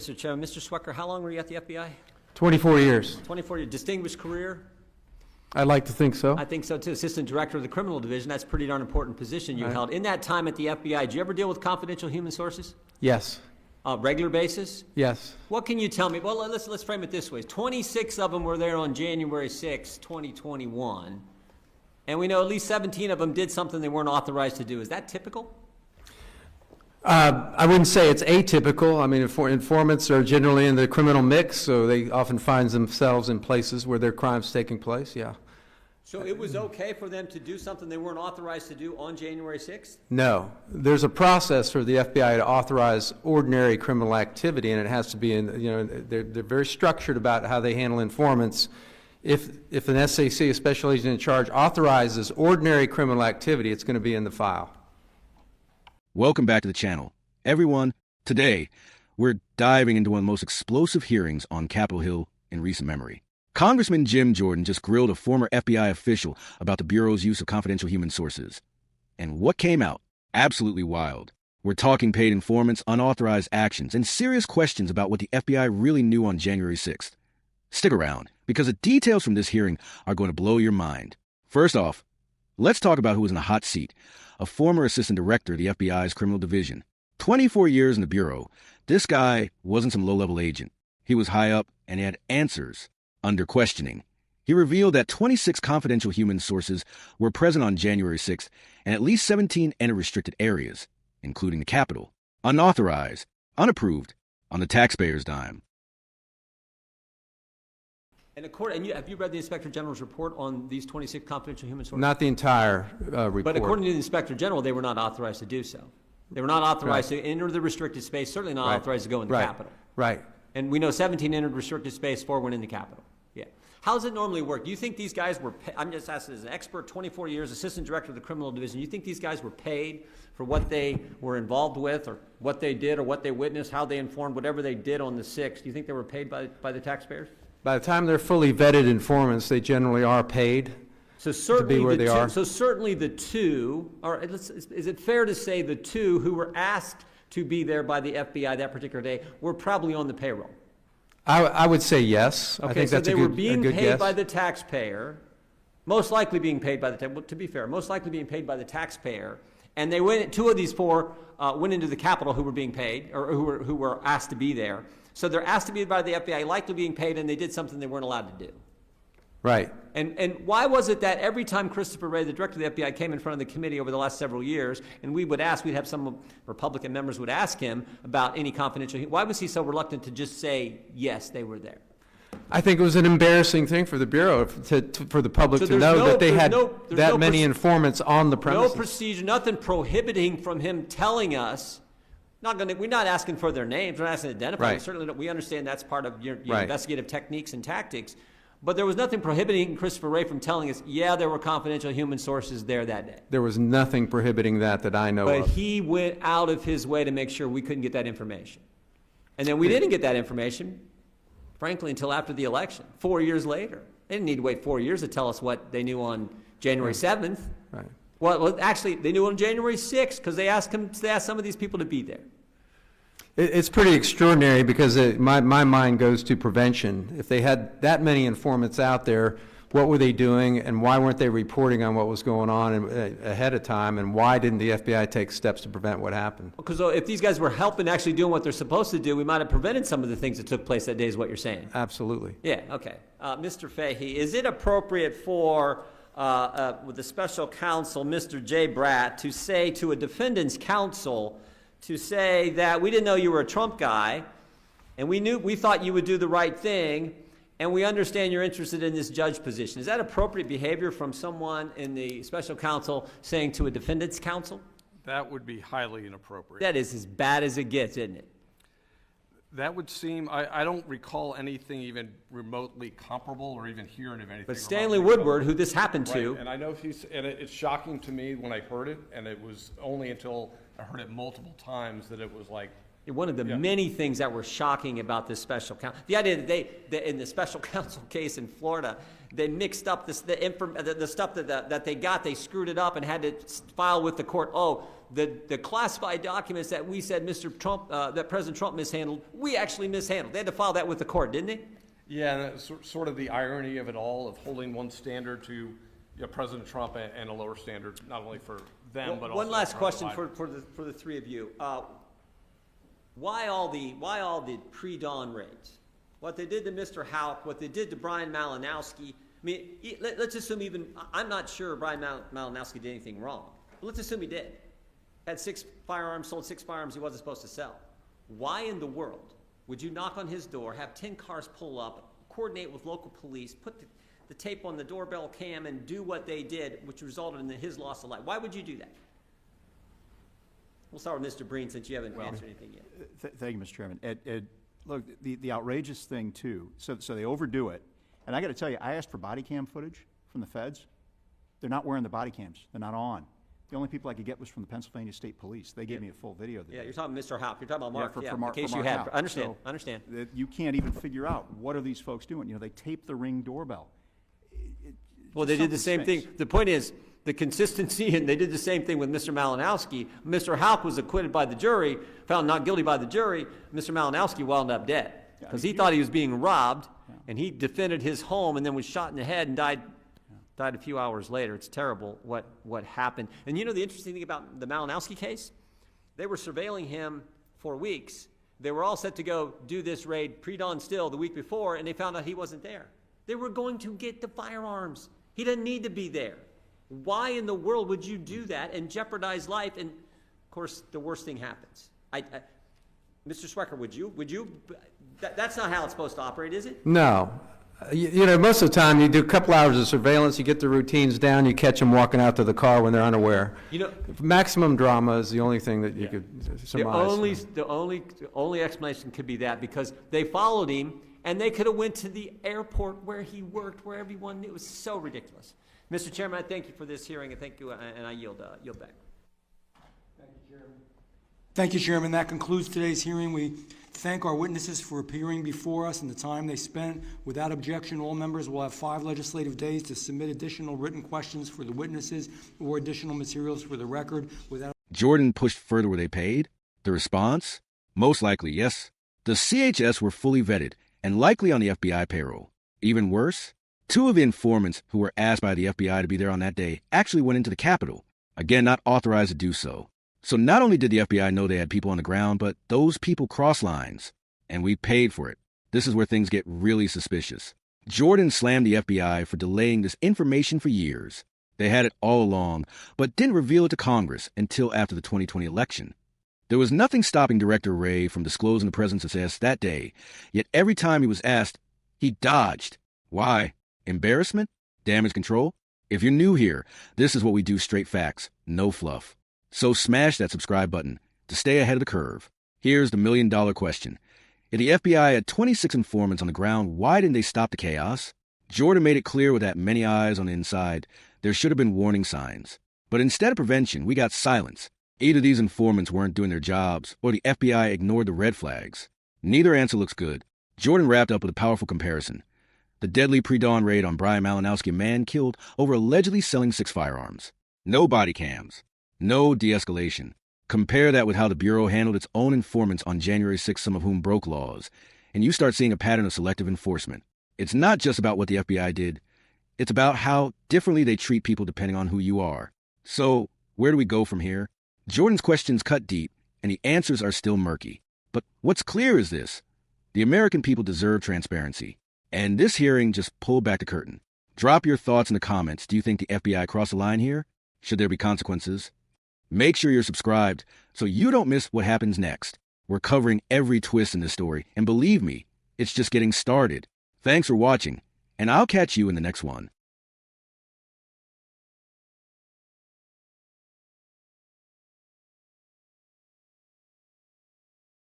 Mr. Chairman, Mr. Swecker, how long were you at the FBI? 24 years. 24 years. Distinguished career? I'd like to think so. I think so too. Assistant Director of the Criminal Division, that's a pretty darn important position you held. In that time at the FBI, did you ever deal with confidential human sources? Yes. Regular basis? Yes. What can you tell me? Well, let's frame it this way. 26 of them were there on January 6, 2021. And we know at least 17 of them did something they weren't authorized to do. Is that typical? I wouldn't say it's atypical. I mean, informants are generally in the criminal mix, so they often find themselves in places where their crime's taking place, yeah. So it was okay for them to do something they weren't authorized to do on January 6th? No. There's a process for the FBI to authorize ordinary criminal activity, and it has to be they're very structured about how they handle informants. If an SAC, a special agent in charge, authorizes ordinary criminal activity, it's going to be in the file. Welcome back to the channel. Everyone, today, we're diving into one of the most explosive hearings on Capitol Hill in recent memory. Congressman Jim Jordan just grilled a former FBI official about the Bureau's use of confidential human sources. And what came out? Absolutely wild. We're talking paid informants, unauthorized actions, and serious questions about what the FBI really knew on January 6th. Stick around, because the details from this hearing are going to blow your mind. First off, let's talk about who was in the hot seat. A former assistant director of the FBI's criminal division. 24 years in the Bureau. This guy wasn't some low-level agent. He was high up, and he had answers under questioning. He revealed that 26 confidential human sources were present on January 6th, and at least 17 entered restricted areas, including the Capitol, unauthorized, unapproved, on the taxpayer's dime. And have you read the Inspector General's report on these 26 confidential human sources? Not the entire report. But according to the Inspector General, they were not authorized to do so. They were not authorized to enter the restricted space, certainly not authorized to go in the Capitol. Right. And we know 17 entered restricted space, 4 went in the Capitol. Yeah. How does it normally work? Do you think these guys were I'm just asking as an expert, 24 years, assistant director of the criminal division, you think these guys were paid for what they were involved with or what they did or what they witnessed, how they informed, whatever they did on the 6th? Do you think they were paid by the taxpayers? By the time they're fully vetted informants, they generally are paid to be where they are. So certainly the two, or is it fair to say the two who were asked to be there by the FBI that particular day were probably on the payroll? I would say yes. Okay, I think so that's they a were good being paid guess. by the taxpayer, most likely being paid by the, well, to be fair, most likely being paid by the taxpayer, and they went, 2 of these 4 went into the Capitol who were being paid, or who were asked to be there. So they're asked to be by the FBI, likely being paid, and they did something they weren't allowed to do. Right. And why was it that every time Christopher Wray, the director of the FBI, came in front of the committee over the last several years, and we'd have some Republican members would ask him about any confidential, why was he so reluctant to just say, yes, they were there? I think it was an embarrassing thing for the Bureau, for the public to know that they had that many informants on the premises. No procedure, nothing prohibiting from him telling us. We're not asking for their names. We're not asking to identify them. Right. Certainly, we understand that's part of your Right. investigative techniques and tactics. But there was nothing prohibiting Christopher Wray from telling us, yeah, there were confidential human sources there that day. There was nothing prohibiting that I know of. But he went out of his way to make sure we couldn't get that information. And then we didn't get that information, frankly, until after the election, 4 years later. They didn't need to wait 4 years to tell us what they knew on January 7th. Right. Well, actually, they knew on January 6th because they asked some of these people to be there. It's pretty extraordinary because my mind goes to prevention. If they had that many informants out there, what were they doing and why weren't they reporting on what was going on ahead of time, and why didn't the FBI take steps to prevent what happened? Because if these guys were helping actually doing what they're supposed to do, we might have prevented some of the things that took place that day is what you're saying. Absolutely. Yeah, okay. Mr. Fahey, is it appropriate for with the special counsel, Mr. J. Bratt, to say to a defendant's counsel, to say that we didn't know you were a Trump guy, and we thought you would do the right thing, and we understand you're interested in this judge position? Is that appropriate behavior from someone in the special counsel saying to a defendant's counsel? That would be highly inappropriate. That is as bad as it gets, isn't it? That would seem, I don't recall anything even remotely comparable or even hearing of anything. But Stanley Woodward, who this happened to. Right, and I know it's shocking to me when I heard it, and it was only until I heard it multiple times that it was like. One of the many things that were shocking about this special counsel, the idea that in the special counsel case in Florida, they mixed up the stuff that they got. They screwed it up and had to file with the court. Oh, the classified documents that we said Mr. Trump, that President Trump mishandled, we actually mishandled. They had to file that with the court, didn't they? Yeah, and it's sort of the irony of it all, of holding one standard to President Trump and a lower standard, not only for them, but also one last for question for the three of you. Why all the pre-dawn raids? What they did to Mr. Houck, what they did to Brian Malinowski. I mean, let's assume I'm not sure Brian Malinowski did anything wrong, but let's assume he did. Had 6 firearms, sold 6 firearms he wasn't supposed to sell. Why in the world would you knock on his door, have 10 cars pull up, coordinate with local police, put the tape on the doorbell cam, and do what they did, which resulted in his loss of life? Why would you do that? We'll start with Mr. Breen, since you haven't answered anything yet. Thank you, Mr. Chairman. Look, the outrageous thing, too, so they overdo it. And I got to tell you, I asked for body cam footage from the feds. They're not wearing the body cams. They're not on. The only people I could get was from the Pennsylvania State Police. They gave me a full video. Yeah, you're talking Mr. Houck. You're talking about Mark. For Mark, in case for you Mark had. Houck. Understand. So Understand. you can't even figure out what are these folks doing. They tape the Ring doorbell. Well, they did the same something thing. The point is the consistency, and they did the same thing with Mr. Malinowski. Mr. Houck was acquitted by the jury, found not guilty by the jury. Mr. Malinowski wound up dead because he thought he was being robbed, and he defended his home and then was shot in the head and died a few hours later. It's terrible what happened. And you know the interesting thing about the Malinowski case? They were surveilling him for weeks. They were all set to go do this raid pre-dawn still the week before, and they found out he wasn't there. They were going to get the firearms. He doesn't need to be there. Why in the world would you do that and jeopardize life? And of course, the worst thing happens. Mr. Swecker, would you? That's not how it's supposed to operate, is it? No. Most of the time, you do a couple hours of surveillance, you get the routines down, you catch them walking out to the car when they're unaware. Maximum drama is the only thing that you could surmise. The only explanation could be that because they followed him, and they could have went to the airport where he worked, where everyone knew. It was so ridiculous. Mr. Chairman, I thank you for this hearing, and thank you, and I yield back. Thank you, Chairman. Thank you, Chairman. That concludes today's hearing. We thank our witnesses for appearing before us and the time they spent. Without objection, all members will have 5 legislative days to submit additional written questions for the witnesses or additional materials for the record. Jordan pushed further where they paid? The response? Most likely, yes. The CHS were fully vetted and likely on the FBI payroll. Even worse, 2 of the informants who were asked by the FBI to be there on that day actually went into the Capitol, again not authorized to do so. So not only did the FBI know they had people on the ground, but those people crossed lines, and we paid for it. This is where things get really suspicious. Jordan slammed the FBI for delaying this information for years. They had it all along, but didn't reveal it to Congress until after the 2020 election. There was nothing stopping Director Wray from disclosing the president's success that day, yet every time he was asked, he dodged. Why? Embarrassment? Damage control? If you're new here, this is what we do: straight facts, no fluff. So smash that subscribe button to stay ahead of the curve. Here's the million-dollar question. If the FBI had 26 informants on the ground, why didn't they stop the chaos? Jordan made it clear with that many eyes on the inside, there should have been warning signs. But instead of prevention, we got silence. Either these informants weren't doing their jobs, or the FBI ignored the red flags. Neither answer looks good. Jordan wrapped up with a powerful comparison. The deadly pre-dawn raid on Brian Malinowski, a man killed over allegedly selling 6 firearms. No body cams. No de-escalation. Compare that with how the Bureau handled its own informants on January 6th, some of whom broke laws, and you start seeing a pattern of selective enforcement. It's not just about what the FBI did. It's about how differently they treat people depending on who you are. So, where do we go from here? Jordan's questions cut deep, and the answers are still murky. But what's clear is this: the American people deserve transparency. And this hearing just pulled back the curtain. Drop your thoughts in the comments. Do you think the FBI crossed the line here? Should there be consequences? Make sure you're subscribed so you don't miss what happens next. We're covering every twist in this story, and believe me, it's just getting started. Thanks for watching, and I'll catch you in the next one.